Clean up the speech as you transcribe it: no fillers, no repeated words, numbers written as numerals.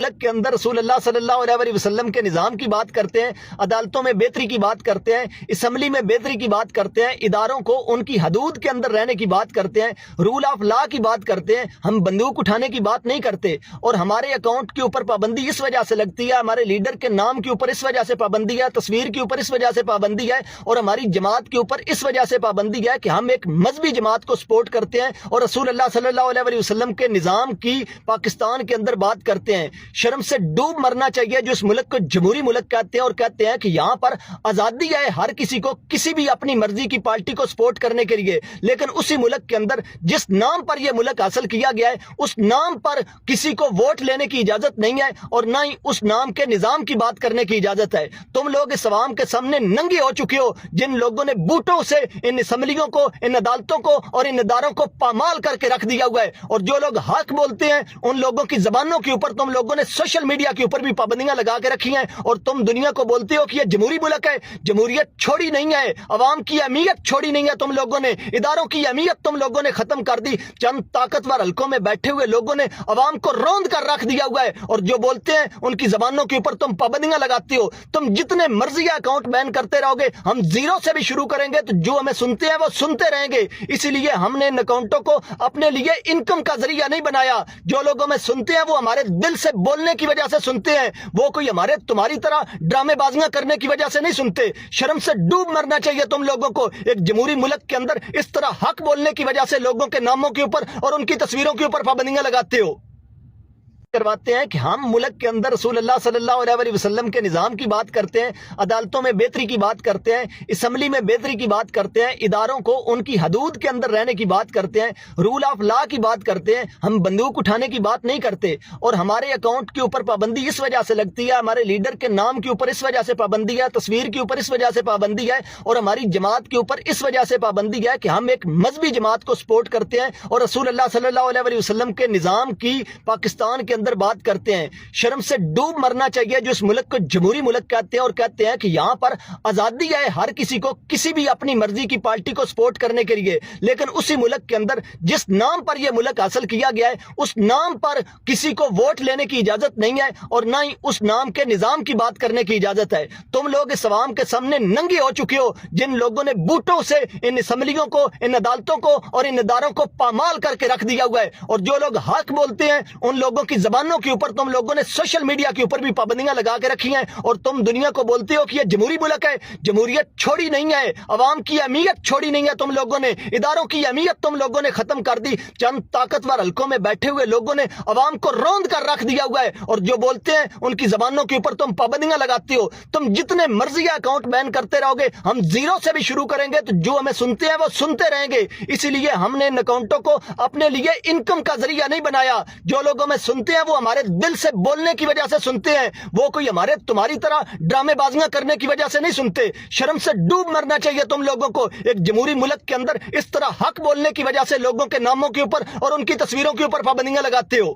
ملک کے اندر رسول اللہ صلی اللہ علیہ وسلم کے نظام کی بات کرتے ہیں، عدالتوں میں بہتری کی بات کرتے ہیں، اسمبلی میں بہتری کی بات کرتے ہیں، اداروں کو ان کی حدود کے اندر رہنے کی بات کرتے ہیں، رول آف لا کی بات کرتے ہیں، ہم بندوق اٹھانے کی بات نہیں کرتے، اور ہمارے اکاؤنٹ کے اوپر پابندی اس وجہ سے لگتی ہے، ہمارے لیڈر کے نام کے اوپر اس وجہ سے پابندی ہے، تصویر کے اوپر اس وجہ سے پابندی ہے، اور ہماری جماعت کے اوپر اس وجہ سے پابندی ہے کہ ہم ایک مذہبی جماعت کو سپورٹ کرتے ہیں اور رسول اللہ صلی اللہ علیہ وسلم کے نظام کی پاکستان کے اندر بات کرتے ہیں۔ شرم سے ڈوب مرنا چاہیے جو اس ملک کو جمہوری ملک کہتے ہیں اور کہتے ہیں کہ یہاں پر آزادی ہے ہر کسی کو کسی بھی اپنی مرضی کی پارٹی کو سپورٹ کرنے کے لیے، لیکن اسی ملک کے اندر جس نام پر یہ ملک حاصل کیا گیا ہے اس نام پر کسی کو ووٹ لینے کی اجازت نہیں ہے اور نہ ہی اس نام کے نظام کی بات کرنے کی اجازت ہے۔ تم لوگ اس عوام کے سامنے ننگے ہو چکے ہو، جن لوگوں نے بوٹوں سے ان اسمبلیوں کو، ان عدالتوں کو اور ان اداروں کو پامال کر کے رکھ دیا ہوا ہے، اور جو لوگ حق بولتے ہیں ان لوگوں کی زبانوں کے اوپر تم لوگوں نے سوشل میڈیا کے اوپر بھی پابندیاں لگا کے رکھی ہیں، اور تم دنیا کو بولتے ہو کہ یہ جمہوری ملک ہے۔ جمہوریت چھوڑی نہیں ہے، عوام کی اہمیت چھوڑی نہیں ہے تم لوگوں نے، اداروں کی اہمیت تم لوگوں نے ختم کر دی، چند طاقتور حلقوں میں بیٹھے ہوئے لوگوں نے عوام کو روند کر رکھ دیا ہوا ہے، اور جو بولتے ہیں ان کی زبانوں کے اوپر تم پابندیاں لگاتے ہو۔ تم جتنے مرضی اکاؤنٹ بین کرتے رہو گے، ہم زیرو سے بھی شروع کریں گے تو جو ہمیں سنتے ہیں وہ سنتے رہیں گے، اسی لیے ہم نے ان اکاؤنٹوں کو اپنے لیے انکم کا ذریعہ نہیں بنایا۔ جو لوگ ہمیں سنتے ہیں وہ ہمارے دل سے بولنے کی وجہ سے سنتے ہیں، وہ کوئی ہمارے تمہاری طرح ڈرامے بازیاں کرنے کی وجہ سے نہیں سنتے۔ شرم سے ڈوب مرنا چاہیے تم لوگوں کو، ایک جمہوری ملک کے اندر اس طرح حق بولنے کی وجہ سے لوگوں کے ناموں کے اوپر اور ان کی تصویروں کے اوپر پابندیاں لگاتے ہو۔ کرواتے ہیں کہ ہم ملک کے اندر رسول اللہ صلی اللہ علیہ وسلم کے نظام کی بات کرتے ہیں، عدالتوں میں بہتری کی بات کرتے ہیں، اسمبلی میں بہتری کی بات کرتے ہیں، اداروں کو ان کی حدود کے اندر رہنے کی بات کرتے ہیں، رول آف لا کی بات کرتے ہیں، ہم بندوق اٹھانے کی بات نہیں کرتے، اور ہمارے اکاؤنٹ کے اوپر پابندی اس وجہ سے لگتی ہے، ہمارے لیڈر کے نام کے اوپر اس وجہ سے پابندی ہے، تصویر کے اوپر اس وجہ سے پابندی ہے، اور ہماری جماعت کے اوپر اس وجہ سے پابندی ہے کہ ہم ایک مذہبی جماعت کو سپورٹ کرتے ہیں اور رسول اللہ صلی اللہ علیہ وسلم کے نظام کی پاکستان کے اندر بات کرتے ہیں۔ شرم سے ڈوب مرنا چاہیے جو اس ملک کو جمہوری ملک کہتے ہیں اور کہتے ہیں کہ یہاں پر آزادی ہے ہر کسی کو کسی بھی اپنی مرضی کی پارٹی کو سپورٹ کرنے کے لیے، لیکن اسی ملک کے اندر جس نام پر یہ ملک حاصل کیا گیا ہے اس نام پر کسی کو ووٹ لینے کی اجازت نہیں ہے اور نہ ہی اس نام کے نظام کی بات کرنے کی اجازت ہے۔ تم لوگ اس عوام کے سامنے ننگے ہو چکے ہو، جن لوگوں نے بوٹوں سے ان اسمبلیوں کو، ان عدالتوں کو اور ان اداروں کو پامال کر کے رکھ دیا ہوا ہے، اور جو لوگ حق بولتے ہیں ان لوگوں کی زبانوں کے اوپر تم لوگوں نے سوشل میڈیا کے اوپر بھی پابندیاں لگا کے رکھی ہیں، اور تم دنیا کو بولتے ہو کہ یہ جمہوری ملک ہے۔ جمہوریت چھوڑی نہیں ہے، عوام کی اہمیت چھوڑی نہیں ہے تم لوگوں نے، اداروں کی اہمیت تم لوگوں نے ختم کر دی، چند طاقتور حلقوں میں بیٹھے ہوئے لوگوں نے عوام کو روند کر رکھ دیا ہوا ہے، اور جو بولتے ہیں ان کی زبانوں کے اوپر تم پابندیاں لگاتے ہو۔ تم جتنے مرضی اکاؤنٹ بین کرتے رہو گے، ہم زیرو سے بھی شروع کریں گے تو جو ہمیں سنتے ہیں وہ سنتے رہیں گے، اسی لیے ہم نے ان اکاؤنٹوں کو اپنے لیے انکم کا ذریعہ نہیں بنایا۔ جو لوگ ہمیں سنتے ہیں وہ ہمارے دل سے بولنے کی وجہ سے سنتے ہیں، وہ کوئی ہمارے تمہاری طرح ڈرامے بازیاں کرنے کی وجہ سے نہیں سنتے۔ شرم سے ڈوب مرنا چاہیے تم لوگوں کو، ایک جمہوری ملک کے اندر اس طرح حق بولنے کی وجہ سے لوگوں کے ناموں کے اوپر اور ان کی تصویروں کے اوپر پابندیاں لگاتے ہو۔